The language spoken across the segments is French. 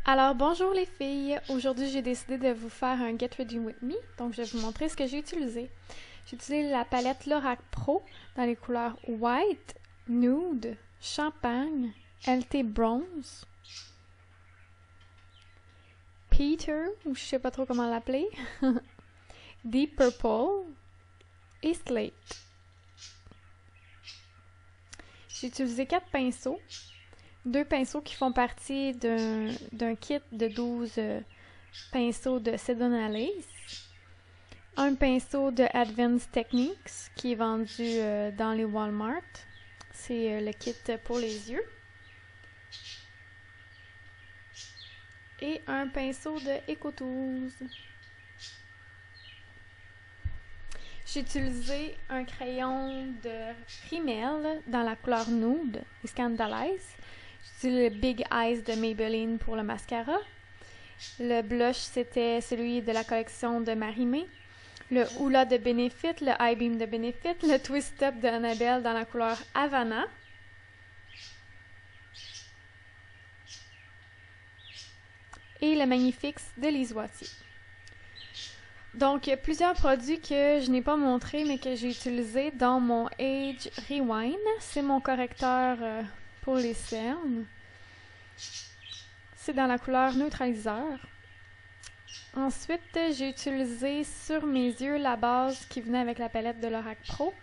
Alors bonjour les filles, aujourd'hui j'ai décidé de vous faire un Get Ready With Me, donc je vais vous montrer ce que j'ai utilisé. J'ai utilisé la palette Lorac Pro dans les couleurs White, Nude, Champagne, LT Bronze, Peter, ou je sais pas trop comment l'appeler, Deep Purple et Slate. J'ai utilisé 4 pinceaux. 2 pinceaux qui font partie d'un kit de 12 pinceaux de Sedonalace. Un pinceau de Advanced Techniques qui est vendu dans les Walmart. C'est le kit pour les yeux. Et un pinceau de EcoTools. J'ai utilisé un crayon de Rimmel dans la couleur Nude, Scandalize. J'ai utilisé le Big Eyes de Maybelline pour le mascara. Le blush, c'était celui de la collection de Marie-Mé. Le Hoola de Benefit, le Eye Beam de Benefit, le Twist Up de Annabelle dans la couleur Havana. Et le Magnifixe de Lise Wattier. Donc, il y a plusieurs produits que je n'ai pas montrés, mais que j'ai utilisés dans mon Age Rewind. C'est mon correcteur pour les cernes. C'est dans la couleur neutraliseur. Ensuite, j'ai utilisé sur mes yeux la base qui venait avec la palette de Lorac Pro.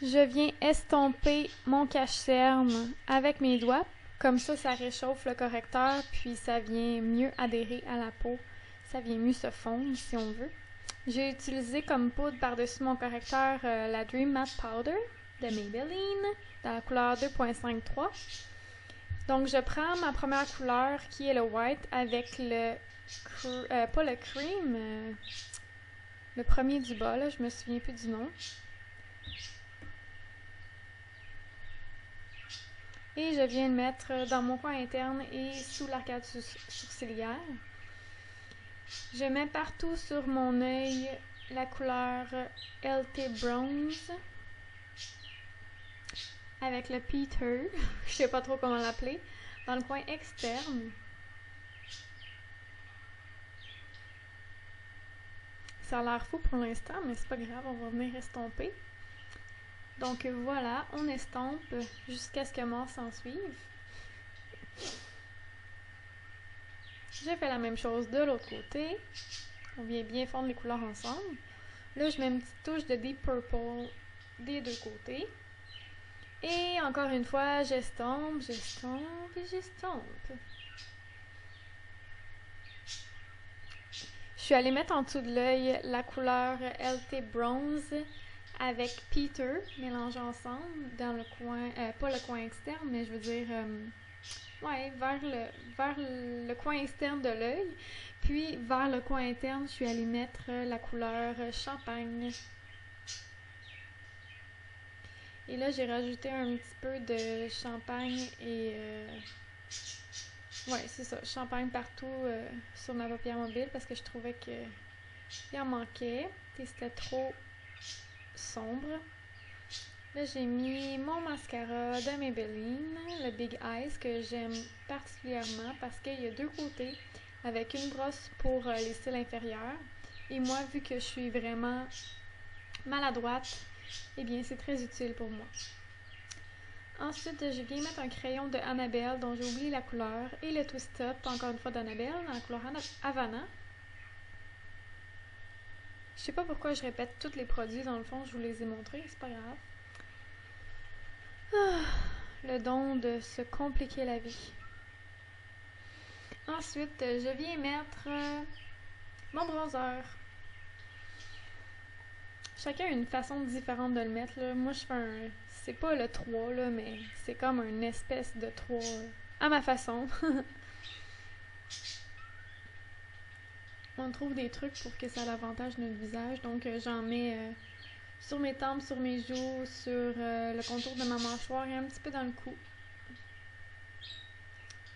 Je viens estomper mon cache-cerne avec mes doigts. Comme ça réchauffe le correcteur, puis ça vient mieux adhérer à la peau. Ça vient mieux se fondre, si on veut. J'ai utilisé comme poudre par-dessus mon correcteur la Dream Matte Powder de Maybelline dans la couleur 2.53. Donc, je prends ma première couleur qui est le white avec le... pas le cream, le premier du bas, là, je me souviens plus du nom. Et je viens le mettre dans mon coin interne et sous l'arcade sourcilière. Je mets partout sur mon œil la couleur LT Bronze avec le Peter, je sais pas trop comment l'appeler, dans le coin externe. Ça a l'air fou pour l'instant, mais c'est pas grave, on va venir estomper. Donc voilà, on estompe jusqu'à ce que mort s'en suive. J'ai fait la même chose de l'autre côté. On vient bien fondre les couleurs ensemble. Là, je mets une petite touche de Deep Purple des deux côtés. Et encore une fois, j'estompe, j'estompe et j'estompe. Je suis allée mettre en dessous de l'œil la couleur LT Bronze avec Peter, mélangés ensemble dans le coin, pas le coin externe, mais je veux dire, ouais, vers le coin externe de l'œil. Puis vers le coin interne, je suis allée mettre la couleur Champagne. Et là, j'ai rajouté un petit peu de champagne et... ouais, c'est ça, champagne partout sur ma paupière mobile parce que je trouvais qu'il en manquait et c'était trop sombre. Là, j'ai mis mon mascara de Maybelline, le Big Eyes, que j'aime particulièrement parce qu'il y a deux côtés avec une brosse pour les cils inférieurs. Et moi, vu que je suis vraiment maladroite, eh bien, c'est très utile pour moi. Ensuite, je viens mettre un crayon de Annabelle dont j'ai oublié la couleur et le Twist Up, encore une fois d'Annabelle, dans la couleur Havana. Je sais pas pourquoi je répète tous les produits, dans le fond, je vous les ai montrés, c'est pas grave. Ah, le don de se compliquer la vie. Ensuite, je viens mettre mon bronzer. Chacun a une façon différente de le mettre, là. Moi, je fais un... C'est pas le 3, là, mais c'est comme une espèce de 3 à ma façon. On trouve des trucs pour que ça ait l'avantage de notre visage. Donc, j'en mets sur mes tempes, sur mes joues, sur le contour de ma mâchoire et un petit peu dans le cou.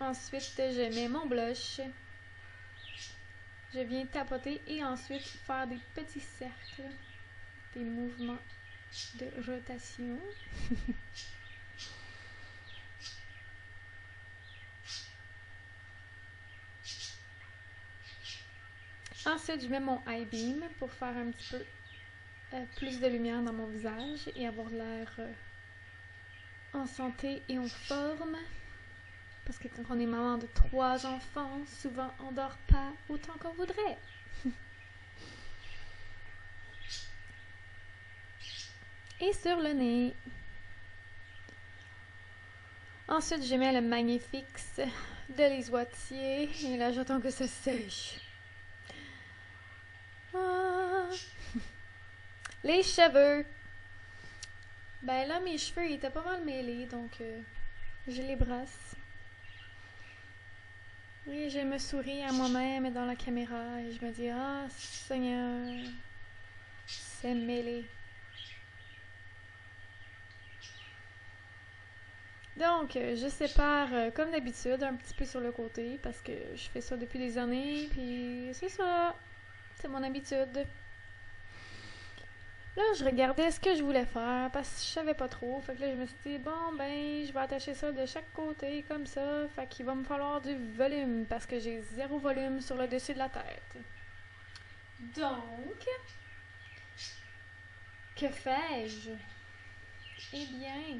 Ensuite, je mets mon blush. Je viens tapoter et ensuite faire des petits cercles, des mouvements de rotation. Ensuite, je mets mon eye beam pour faire un petit peu plus de lumière dans mon visage et avoir l'air en santé et en forme. Parce que quand on est maman de 3 enfants, souvent on dort pas autant qu'on voudrait. Et sur le nez. Ensuite, je mets le Magnifix de Lise Wattier. Et là, j'attends que ça sèche. Ah. Les cheveux. Ben là, mes cheveux, ils étaient pas mal mêlés, donc je les brasse. Oui, je me souris à moi-même dans la caméra et je me dis, ah, Seigneur, c'est mêlé. Donc, je sépare comme d'habitude un petit peu sur le côté parce que je fais ça depuis des années, puis c'est ça, c'est mon habitude. Là, je regardais ce que je voulais faire parce que je savais pas trop. Fait que là, je me suis dit, bon, ben, je vais attacher ça de chaque côté comme ça. Fait qu'il va me falloir du volume parce que j'ai 0 volume sur le dessus de la tête. Donc, que fais-je? Eh bien,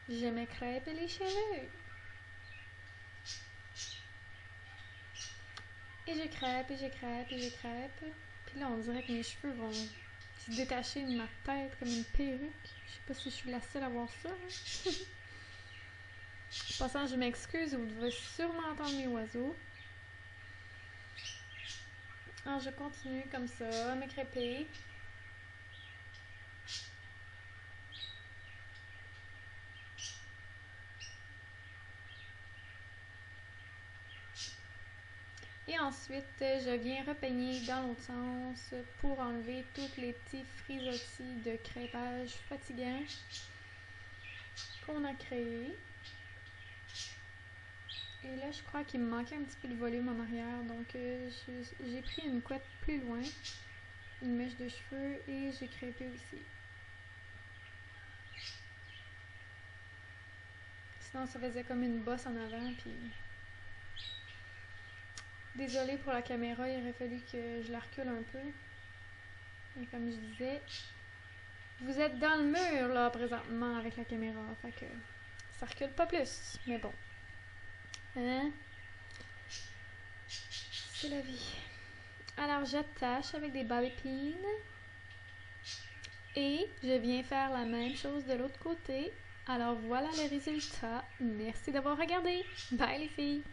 je me crêpe les cheveux. Et je crêpe, et je crêpe, et je crêpe. Puis là, on dirait que mes cheveux vont se détacher de ma tête comme une perruque. Je sais pas si je suis la seule à voir ça. Hein? En passant, je m'excuse, vous devez sûrement entendre mes oiseaux. Alors, je continue comme ça, à me crêper. Et ensuite, je viens repeigner dans l'autre sens pour enlever tous les petits frisottis de crêpage fatigants qu'on a créés. Et là, je crois qu'il me manquait un petit peu de volume en arrière, donc j'ai pris une couette plus loin, une mèche de cheveux, et j'ai crêpé aussi. Sinon, ça faisait comme une bosse en avant, puis... Désolée pour la caméra, il aurait fallu que je la recule un peu. Et comme je disais, vous êtes dans le mur, là, présentement, avec la caméra, fait que ça recule pas plus, mais bon. Hein? C'est la vie. Alors, j'attache avec des bobby pins. Et je viens faire la même chose de l'autre côté. Alors, voilà le résultat. Merci d'avoir regardé. Bye les filles!